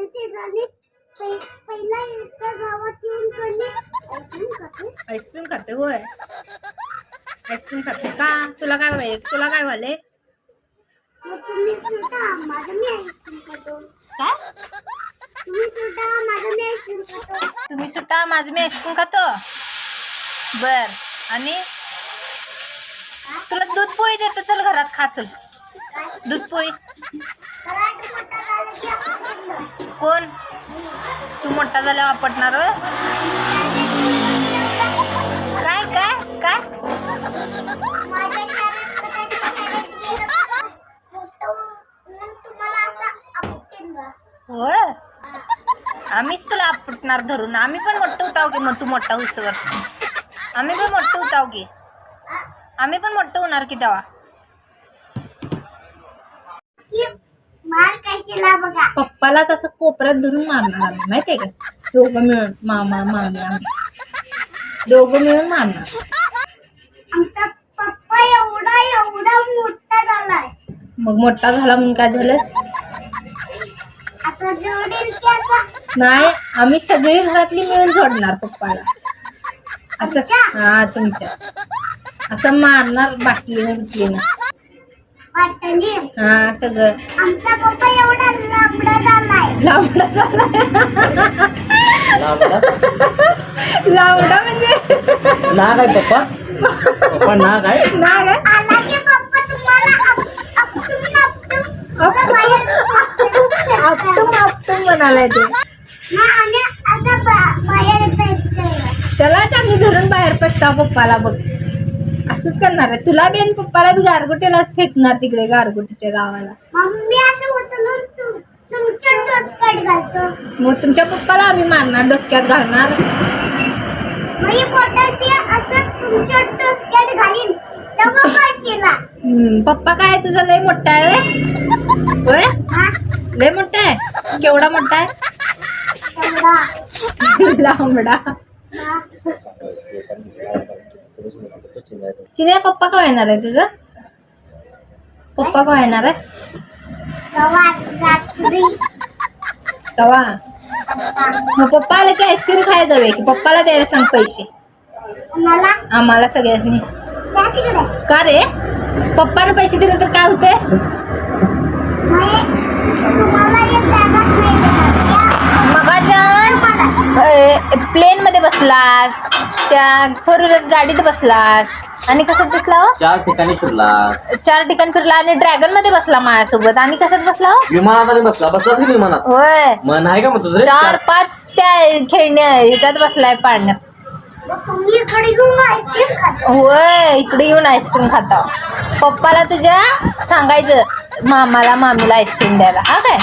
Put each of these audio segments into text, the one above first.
पहिला त्या गावात येऊन कधी आईस्क्रीम खाते होय. आईस्क्रीम खाते का? तुला काय व्हायले? तुम्ही सुद्धा माझं मी आईस्क्रीम खातो. काय? तुम्ही सुद्धा माझं मी आईस्क्रीम खातो. तुम्ही सुद्धा माझं मी आईस्क्रीम खातो. बर. आणि तुला दूध पोळी देतो, चल घरात खा. चल दूध पोळी. कोण? तू मोठा झाल्यावर आपटणार होय? काय काय काय? होय, आम्हीच तुला आपटणार धरून. आम्ही पण मोठं होताव की. मग तू मोठा होईस्तोवर आम्ही पण मोठं होताव की. आम्ही पण मोठं होणार की तेव्हा. पप्पालाच असं कोपऱ्यात धरून मारणार आम्ही, माहितीये का? दोघं मिळून, मामा मामी आम्ही दोघं मिळून मारणार. आमचा पप्पा एवढा मोठा झालाय. मग मोठा झाला म्हणून काय झालं? नाही, आम्ही सगळी घरातली मिळून जोडणार पप्पाला. असं हा, तुमच्या असं मारणार बाटलीनं. हा, सगळं. आमचा पप्पा एवढा लांबडा झालाय. लांबडा म्हणजे नाग आहे पप्पा. पप्पा नाग आहे. आपटून म्हणालाय ते. त्यालाच आम्ही धरून बाहेर पडतो पप्पाला. बघ, असंच करणार आहे. तुला बी आणि पप्पाला बी गारगोटीलाच फेकणार तिकडे, गारगोटीच्या गावाला. मग तुमच्या पप्पाला आम्ही मारणार, डोसक्यात घालणार. पप्पा काय तुझा लय मोठा आहे होय? लय मोठा आहे. केवढा मोठा आहे? लांबडा. चिन्या, पप्पा का येणार आहे तुझा? पप्पा का येणार आहे? कवा? मग पप्पा आलं की आईस्क्रीम खायला जाऊया की. पप्पाला द्यायला सांग पैसे. आम्हाला सगळ्यांनी. का रे? पप्पाने पैसे दिले तर काय होते? प्लेन मध्ये बसलास, त्या 4 व्हीलर गाडीत बसलास, आणि कशात बसला हो? 4 ठिकाणी फिरलास. 4 ठिकाणी फिरला आणि ड्रॅगन मध्ये बसला माझ्यासोबत. आणि कशात बसला हो? विमानामध्ये बसलास की विमानात? होय. मन आहे का मग तुझं? 4-5 त्या खेळण्या ह्याच्यात बसलाय पाळण्यात. होय, इकडे येऊन आईस्क्रीम खाता. पप्पाला तुझ्या सांगायचं मामाला मामीला आईस्क्रीम द्यायला. हा काय?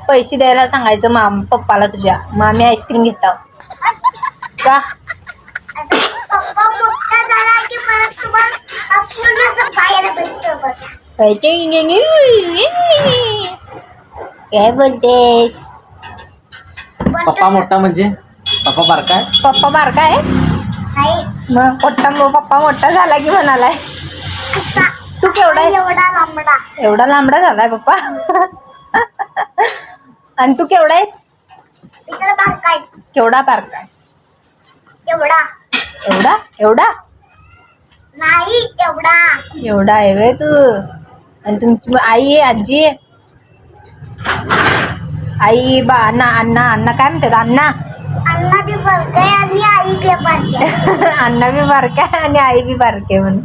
पैसे द्यायला सांगायचं पप्पाला तुझ्या. मामी आईस्क्रीम घेता का? काय बोलतेस? पप्पा मोठा म्हणजे पप्पा बारका आहे? पप्पा बारका आहे. मग पप्पा मोठा झाला की म्हणालाय. तू केवढा आहे? एवढा लांबडा झालाय पप्पा. आणि तू केवढा आहेस? केवढा बारका आहे? एवढा नाही, एवढा आहे वे तू. आणि तुमची आई आहे, आजी आहे? आई बा अण्णा काय म्हणतात? अण्णा बी बारका आहे आणि आई बी बारकी. अण्णा बी बारका आहे आणि आई बी बारके म्हणून.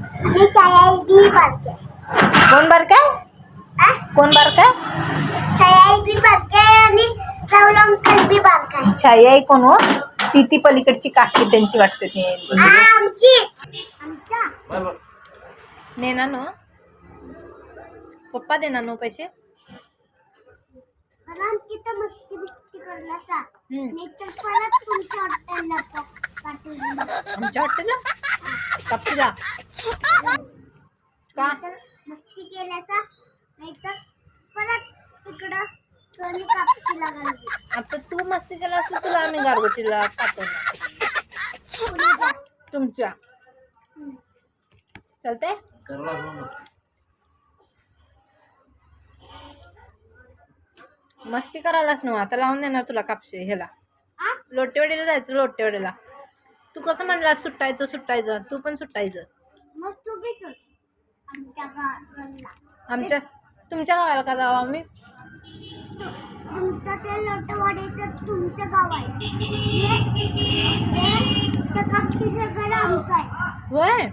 कोण बारका आहे? कोण बारका? छाया आई कोण हो? ती पलीकडची काकी त्यांची वाटते ती. नेना नो पप्पा देणार नो पैसे. आमच्या हॉटेलला कापशीला का? मस्ती केल्याचा नाही तर परत इकडं आता तू मस्ती केला असं तुला आम्ही गारगोटीला पाठवणार. तुमच्या चालतंय. मस्ती करायलाच ना आता लावून देणार तुला कापशे ह्याला लोटेवाडीला जायचं लोटेवाडीला तू कसं म्हणला सुटायचं तू पण सुटायचं मग तू बी सुट आमच्या गावाला आमच्या तुमच्या गावाला का जाऊ आम्ही तुमचं ते लोटवाडीचं तुमचं गाव आहे त्या कापशीचं घर आमचं आहे होय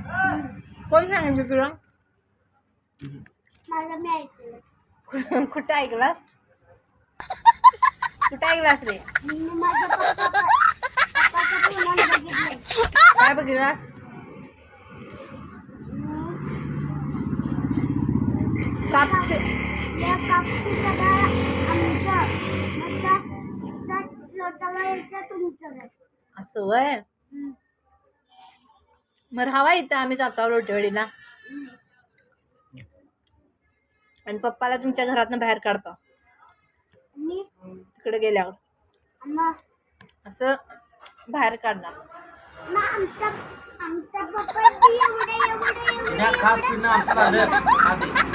कोण सांगितलं तुला मला मी ऐकलं कुठं ऐकलास कुठं ऐकलास रे मी माझ्या पप्पाच्या फोनात बघितलंय काय बघितलास कापसे या कापशीचं घर आमचं मग त्या लोटवाडीचं तुमचं घर असं वय मग राहावा इथं आम्ही जातो लोटेवाडीला आणि पप्पाला तुमच्या घरातनं बाहेर काढतो मी तिकडे गेल्यावर मग असं बाहेर काढणार आमचा पप्पा एवढे खास पिणं आमचं झालं.